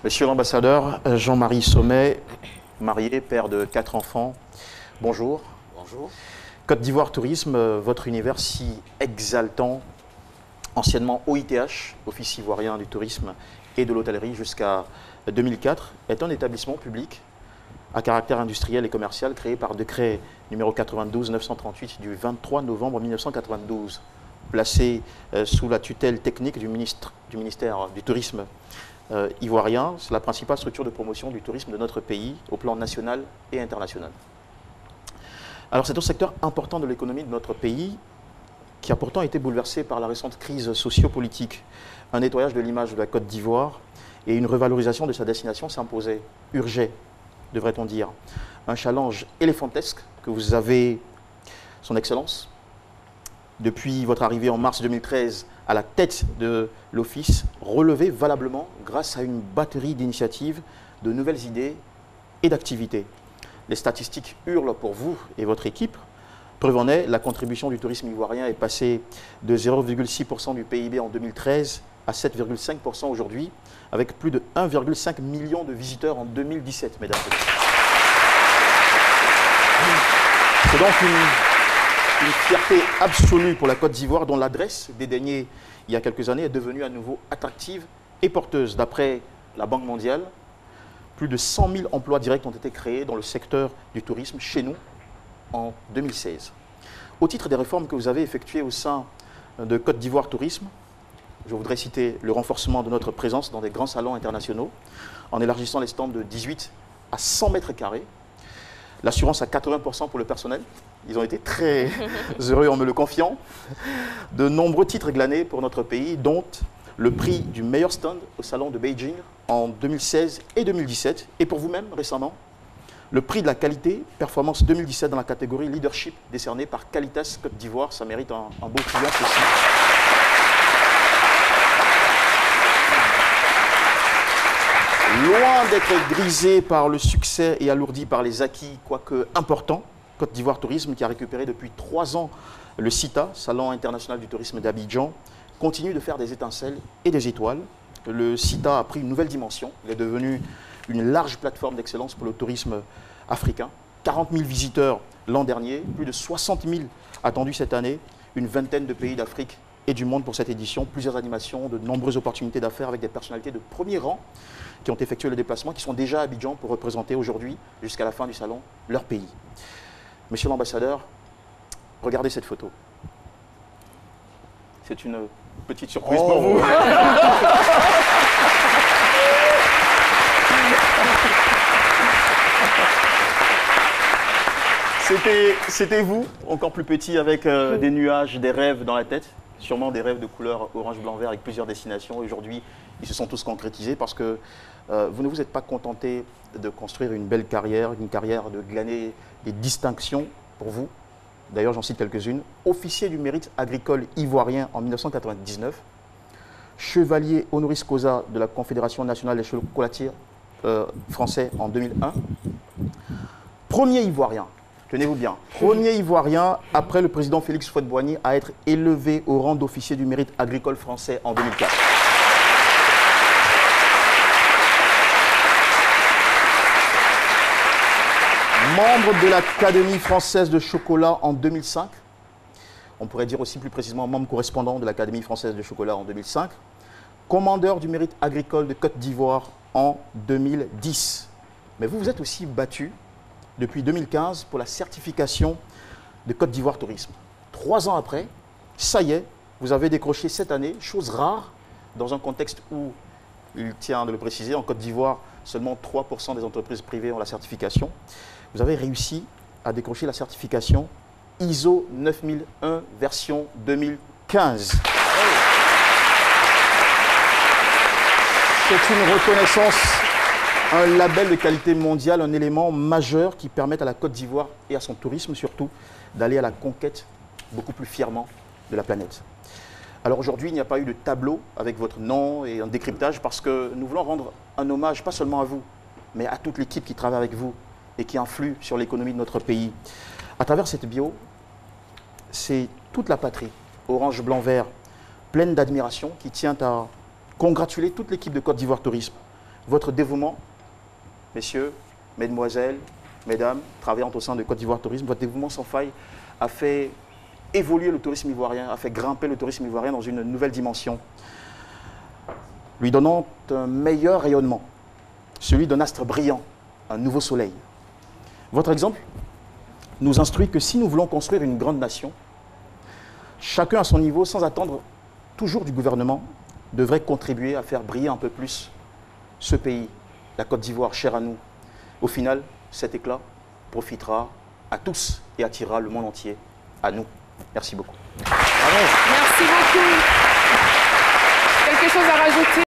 Monsieur l'ambassadeur Jean-Marie Sommet, marié, père de 4 enfants, bonjour. Bonjour. Côte d'Ivoire Tourisme, votre univers si exaltant, anciennement OITH, Office ivoirien du tourisme et de l'hôtellerie jusqu'à 2004, est un établissement public à caractère industriel et commercial créé par décret numéro 92-938 du 23 novembre 1992, placé sous la tutelle technique du ministère du Tourisme ivoirien. C'est la principale structure de promotion du tourisme de notre pays au plan national et international. Alors c'est un secteur important de l'économie de notre pays qui a pourtant été bouleversé par la récente crise socio-politique. Un nettoyage de l'image de la Côte d'Ivoire et une revalorisation de sa destination s'imposait, urgeait, devrait-on dire. Un challenge éléphantesque que vous avez, Son Excellence, depuis votre arrivée en mars 2013 à la tête de l'Office, relevé valablement grâce à une batterie d'initiatives, de nouvelles idées et d'activités. Les statistiques hurlent pour vous et votre équipe. Preuve en est, la contribution du tourisme ivoirien est passée de 0,6% du PIB en 2013 à 7,5% aujourd'hui, avec plus de 1,5 million de visiteurs en 2017, mesdames et messieurs. C'est donc une fierté absolue pour la Côte d'Ivoire, dont l'adresse, dédaignée il y a quelques années, est devenue à nouveau attractive et porteuse. D'après la Banque mondiale, plus de 100 000 emplois directs ont été créés dans le secteur du tourisme chez nous en 2016. Au titre des réformes que vous avez effectuées au sein de Côte d'Ivoire Tourisme, je voudrais citer le renforcement de notre présence dans des grands salons internationaux, en élargissant les stands de 18 à 100 mètres carrés, l'assurance à 80% pour le personnel. Ils ont été très heureux en me le confiant. De nombreux titres glanés pour notre pays, dont le prix du meilleur stand au salon de Beijing en 2016 et 2017. Et pour vous-même, récemment, le prix de la qualité, performance 2017 dans la catégorie leadership décerné par Qualitas Côte d'Ivoire. Ça mérite un beau triomphe aussi. Loin d'être grisé par le succès et alourdi par les acquis, quoique importants, Côte d'Ivoire Tourisme, qui a récupéré depuis 3 ans le CITA, Salon international du tourisme d'Abidjan, continue de faire des étincelles et des étoiles. Le CITA a pris une nouvelle dimension. Il est devenu une large plateforme d'excellence pour le tourisme africain. 40 000 visiteurs l'an dernier, plus de 60 000 attendus cette année, une vingtaine de pays d'Afrique et du monde pour cette édition, plusieurs animations, de nombreuses opportunités d'affaires avec des personnalités de premier rang qui ont effectué le déplacement, qui sont déjà à Abidjan pour représenter aujourd'hui, jusqu'à la fin du salon, leur pays. Monsieur l'ambassadeur, regardez cette photo. C'est une petite surprise pour vous. C'était vous, encore plus petit, avec des nuages, des rêves dans la tête. Sûrement des rêves de couleur orange, blanc, vert avec plusieurs destinations. Aujourd'hui, ils se sont tous concrétisés parce que vous ne vous êtes pas contenté de construire une belle carrière, une carrière de glaner des distinctions pour vous. D'ailleurs, j'en cite quelques-unes. Officier du mérite agricole ivoirien en 1999, chevalier honoris causa de la Confédération nationale des chocolatiers français en 2001, premier ivoirien. Tenez-vous bien, premier Ivoirien après le président Félix Houphouët-Boigny à être élevé au rang d'officier du mérite agricole français en 2004. Membre de l'Académie française de chocolat en 2005. On pourrait dire aussi plus précisément membre correspondant de l'Académie française de chocolat en 2005. Commandeur du mérite agricole de Côte d'Ivoire en 2010. Mais vous vous êtes aussi battu depuis 2015 pour la certification de Côte d'Ivoire Tourisme. 3 ans après, ça y est, vous avez décroché cette année, chose rare, dans un contexte où, il tient de le préciser, en Côte d'Ivoire, seulement 3% des entreprises privées ont la certification. Vous avez réussi à décrocher la certification ISO 9001 version 2015. C'est une reconnaissance, un label de qualité mondiale, un élément majeur qui permet à la Côte d'Ivoire et à son tourisme surtout d'aller à la conquête beaucoup plus fièrement de la planète. Alors aujourd'hui, il n'y a pas eu de tableau avec votre nom et un décryptage parce que nous voulons rendre un hommage pas seulement à vous, mais à toute l'équipe qui travaille avec vous et qui influe sur l'économie de notre pays. À travers cette bio, c'est toute la patrie, orange, blanc, vert, pleine d'admiration, qui tient à congratuler toute l'équipe de Côte d'Ivoire Tourisme votre dévouement, messieurs, mesdemoiselles, mesdames, travaillant au sein de Côte d'Ivoire Tourisme, votre dévouement sans faille a fait évoluer le tourisme ivoirien, a fait grimper le tourisme ivoirien dans une nouvelle dimension, lui donnant un meilleur rayonnement, celui d'un astre brillant, un nouveau soleil. Votre exemple nous instruit que si nous voulons construire une grande nation, chacun à son niveau, sans attendre toujours du gouvernement, devrait contribuer à faire briller un peu plus ce pays, la Côte d'Ivoire, chère à nous. Au final, cet éclat profitera à tous et attirera le monde entier à nous. Merci beaucoup. Merci beaucoup. Quelque chose à rajouter?